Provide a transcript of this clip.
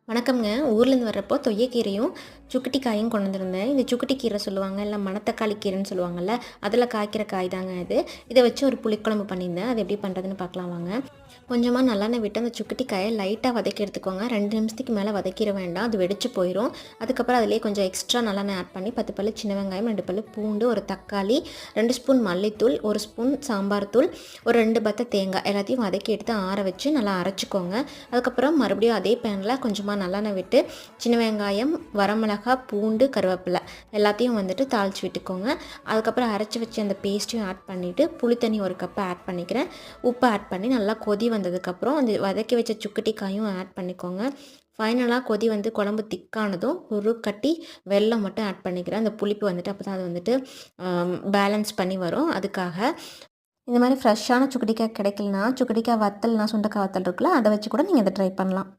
வணக்கம்ங்க. ஊர்லேருந்து வர்றப்போ தொய்யக்கீரையும், சுக்குட்டி காயும் கொண்டு வந்திருந்தேன். இது சுக்குட்டி கீரை சொல்லுவாங்க, இல்ல மணத்தக்காளி கீரைன்னு சொல்லுவாங்கல்ல. அதில காய்க்கிற காய் தாங்க இது. இத வச்சு ஒரு புளிக்குழம்பு பண்ணியிருந்தேன். அது எப்படி பண்ணுறதுன்னு பார்க்கலாம் வாங்க. கொஞ்சமா நல்லெண்ணெய் விட்டு அந்த சுக்குட்டி காயை லைட்டாக வதக்கி எடுத்துக்கோங்க. 2 நிமிஷத்துக்கு மேலே வதக்கிற வேண்டாம். அது வெடிச்சு போயிரும். அதுக்கப்புறம் அதிலேயே கொஞ்சம் எக்ஸ்ட்ரா நல்லெண்ணெய் ஆட் பண்ணி 10 பல்லு சின்ன வெங்காயம், 2 பல்லு பூண்டு, ஒரு தக்காளி, 2 ஸ்பூன் மல்லித்தூள், 1 ஸ்பூன் சாம்பார் தூள், ஒரு 2 பத்த தேங்காய் எல்லாத்தையும் வதக்கி எடுத்து ஆற வச்சு நல்லா அரைச்சிக்கோங்க. அதுக்கப்புறம் மறுபடியும் அதே பேனில் கொஞ்சமாக நல்லெண்ணெய் விட்டு சின்ன வெங்காயம், வரமிளகாய், பூண்டு, கருவேப்பிலை எல்லாத்தையும் வந்துட்டு தாளித்து விட்டுக்கோங்க. அதுக்கப்புறம் அரைச்சி வச்சு அந்த பேஸ்ட்டையும் ஆட் பண்ணிவிட்டு புளித்தண்ணி 1 கப்பு ஆட் பண்ணிக்கிறேன். உப்பு ஆட் பண்ணி நல்லா கொதி வந்ததுக்கப்புறம் அந்த வதக்கி வச்ச சுக்குட்டி காயும் ஆட் பண்ணிக்கோங்க. ஃபைனலாக கொதி வந்து குழம்பு திக்கானதும் ஒரு கட்டி வெல்லம் மட்டும் ஆட் பண்ணிக்கிறேன். அந்த புளிப்பு வந்துட்டு அப்போ தான் அது வந்துட்டு பேலன்ஸ் பண்ணி வரும். அதுக்காக இந்த மாதிரி ஃப்ரெஷ்ஷான சுக்குட்டிக்காய் கிடைக்கலனா சுக்குட்டிக்காய் வத்தல்னா சுண்டக்காய் வத்தல் இருக்குல்ல, அதை வச்சு கூட நீங்கள் இதை ட்ரை பண்ணலாம்.